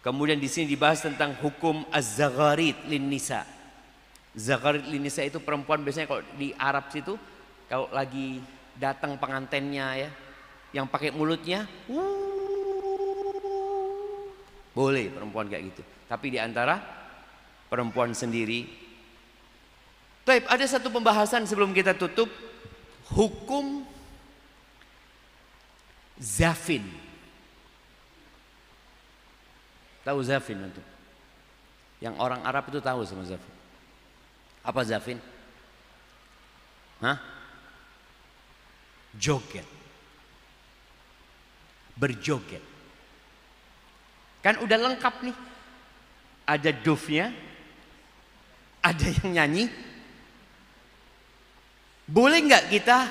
Kemudian di sini dibahas tentang hukum az-zagharid lin nisa. Zagharid lin nisa itu perempuan biasanya kalau di Arab situ kalau lagi datang pengantennya ya, yang pakai mulutnya, boleh perempuan kayak gitu. Tapi di antara perempuan sendiri. Baik, ada satu pembahasan sebelum kita tutup, hukum zafin. Tahu zafin itu? Yang orang Arab itu tahu sama zafin. Apa zafin? Hah? Joget. Berjoget. Kan udah lengkap nih. Ada dufnya, ada yang nyanyi. Boleh nggak kita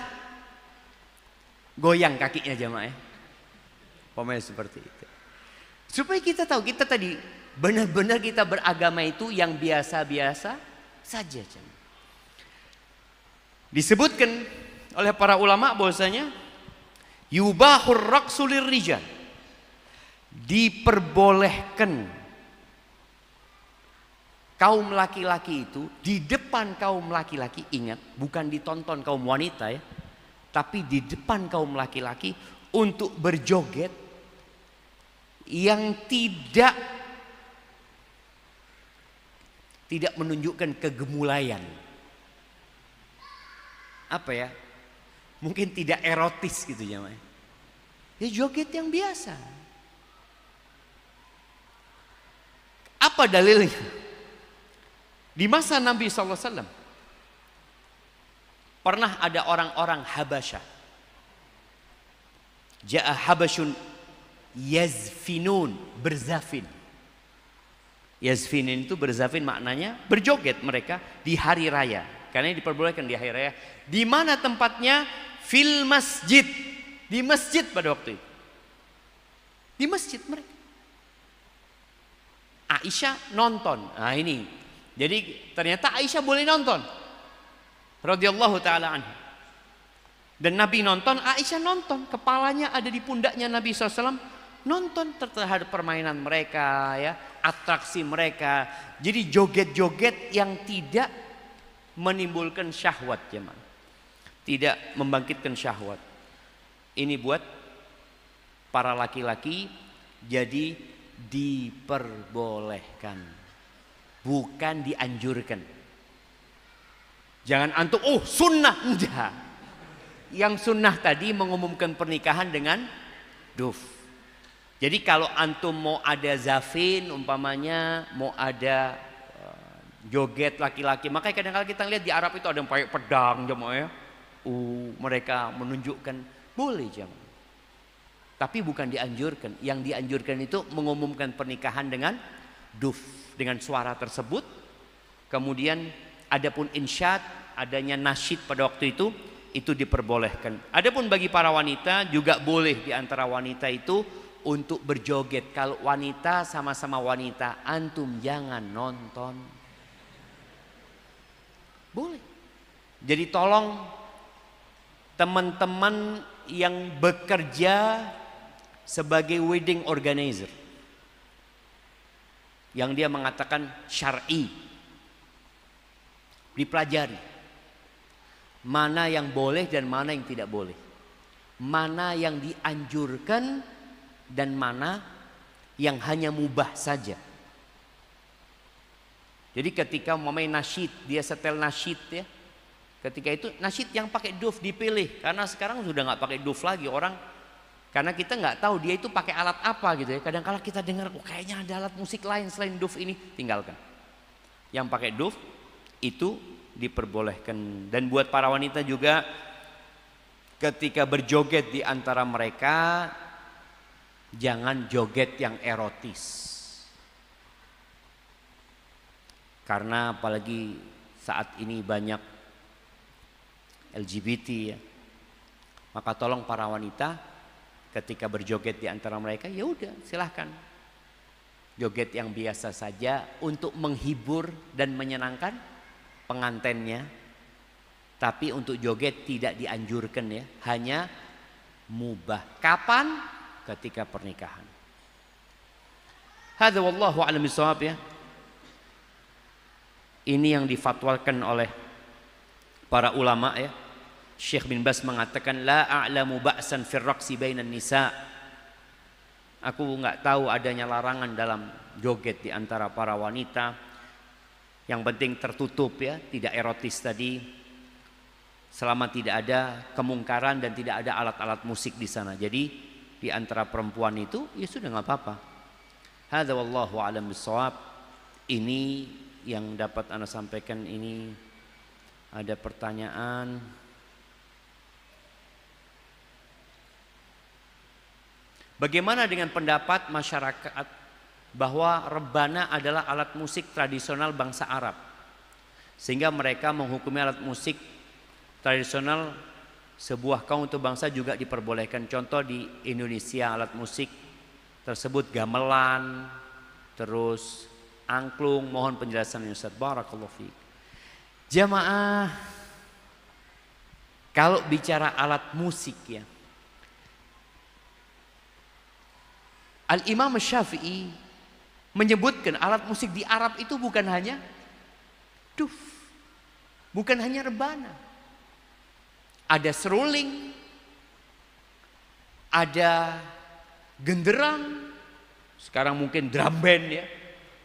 goyang kakinya jamaah? Pemain seperti itu. Supaya kita tahu, kita tadi benar-benar kita beragama itu yang biasa-biasa saja. Disebutkan oleh para ulama bahwasanya yubahur raqsu lirrijal, diperbolehkan kaum laki-laki itu di depan kaum laki-laki, ingat bukan ditonton kaum wanita ya, tapi di depan kaum laki-laki untuk berjoget yang tidak menunjukkan kegemulayan. Apa ya? Mungkin tidak erotis gitu ya. Ya joget yang biasa. Apa dalilnya? Di masa Nabi SAW pernah ada orang-orang Habasyah. Ja'a Habasyun yazfinun, berzafin. Yazfinin itu berzafin maknanya berjoget mereka di hari raya. Karena diperbolehkan di hari raya. Di mana tempatnya? Fil masjid. Di masjid pada waktu itu. Di masjid mereka. Aisyah nonton. Nah ini. Jadi ternyata Aisyah boleh nonton. Radhiyallahu taala anha. Dan Nabi nonton, Aisyah nonton. Kepalanya ada di pundaknya Nabi SAW. Nonton terhadap permainan mereka ya, atraksi mereka. Jadi joget-joget yang tidak menimbulkan syahwat ya, tidak membangkitkan syahwat. Ini buat para laki-laki, jadi diperbolehkan, bukan dianjurkan. Jangan antum sunnah, enggak. Yang sunnah tadi mengumumkan pernikahan dengan duf. Jadi kalau antum mau ada zafin umpamanya, mau ada joget laki-laki, makanya kadang-kadang kita lihat di Arab itu ada yang pakai pedang jemaah ya. Mereka menunjukkan boleh jemaah. Tapi bukan dianjurkan. Yang dianjurkan itu mengumumkan pernikahan dengan duf, dengan suara tersebut. Kemudian adapun insyad, adanya nasyid pada waktu itu diperbolehkan. Adapun bagi para wanita juga boleh di antara wanita itu untuk berjoget. Kalau wanita sama-sama wanita, antum jangan nonton. Boleh. Jadi tolong teman-teman yang bekerja sebagai wedding organizer, yang dia mengatakan syar'i, dipelajari mana yang boleh dan mana yang tidak boleh, mana yang dianjurkan dan mana yang hanya mubah saja. Jadi ketika mau main nasyid, dia setel nasyid ya, ketika itu nasyid yang pakai duf dipilih, karena sekarang sudah nggak pakai duf lagi orang, karena kita nggak tahu dia itu pakai alat apa gitu ya. Kadang-kala kita dengar kayaknya ada alat musik lain selain duf ini, tinggalkan. Yang pakai duf itu diperbolehkan. Dan buat para wanita juga ketika berjoget di antara mereka, jangan joget yang erotis. Karena apalagi saat ini banyak LGBT ya. Maka tolong para wanita ketika berjoget di antara mereka, ya udah silahkan joget yang biasa saja untuk menghibur dan menyenangkan pengantennya. Tapi untuk joget tidak dianjurkan ya, hanya mubah. Kapan? Ketika pernikahan. Hadza wallahu a'lam bishawab ya. Ini yang difatwakan oleh para ulama ya. Syekh bin Baz mengatakan la a'lamu ba'san fir raqsi bainan nisa. Aku nggak tahu adanya larangan dalam joget di antara para wanita. Yang penting tertutup ya, tidak erotis tadi. Selama tidak ada kemungkaran dan tidak ada alat-alat musik di sana. Jadi di antara perempuan itu ya sudah nggak apa-apa. Hadza wallahu a'lam bishawab. Ini yang dapat Anda sampaikan. Ini ada pertanyaan. Bagaimana dengan pendapat masyarakat bahwa rebana adalah alat musik tradisional bangsa Arab, sehingga mereka menghukumi alat musik tradisional sebuah kaum atau bangsa juga diperbolehkan. Contoh di Indonesia alat musik tersebut gamelan, terus angklung. Mohon penjelasan Ustaz. Barakallahu fiik. Jamaah, kalau bicara alat musik ya, Al-Imam Syafi'i menyebutkan alat musik di Arab itu bukan hanya duf, bukan hanya rebana. Ada seruling, ada genderang, sekarang mungkin drum band ya,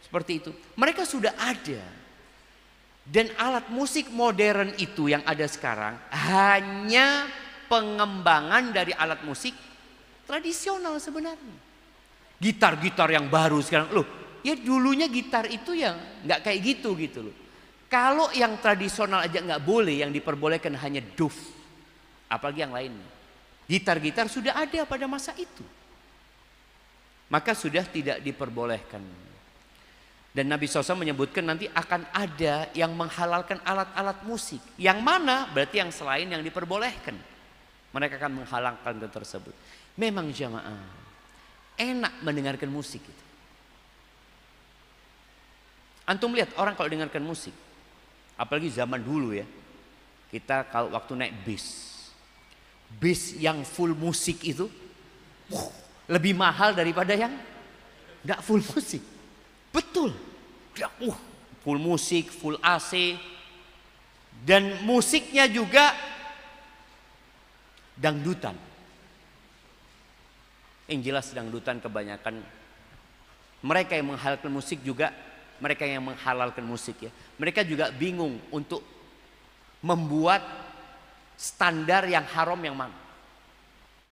seperti itu. Mereka sudah ada. Dan alat musik modern itu yang ada sekarang hanya pengembangan dari alat musik tradisional sebenarnya. Gitar-gitar yang baru sekarang, loh ya dulunya gitar itu yang nggak kayak gitu loh. Kalau yang tradisional aja nggak boleh, yang diperbolehkan hanya duf, apalagi yang lainnya. Gitar-gitar sudah ada pada masa itu, maka sudah tidak diperbolehkan. Dan Nabi SAW menyebutkan nanti akan ada yang menghalalkan alat-alat musik. Yang mana? Berarti yang selain yang diperbolehkan. Mereka akan menghalalkan itu tersebut. Memang jamaah, enak mendengarkan musik itu. Antum lihat orang kalau dengarkan musik, apalagi zaman dulu ya, kita kalau waktu naik bis yang full musik itu lebih mahal daripada yang nggak full musik. Betul ya, full musik, full AC, dan musiknya juga dangdutan. Yang jelas dangdutan kebanyakan. Mereka yang menghalalkan musik juga, mereka yang menghalalkan musik ya, mereka juga bingung untuk membuat standar yang haram yang mana.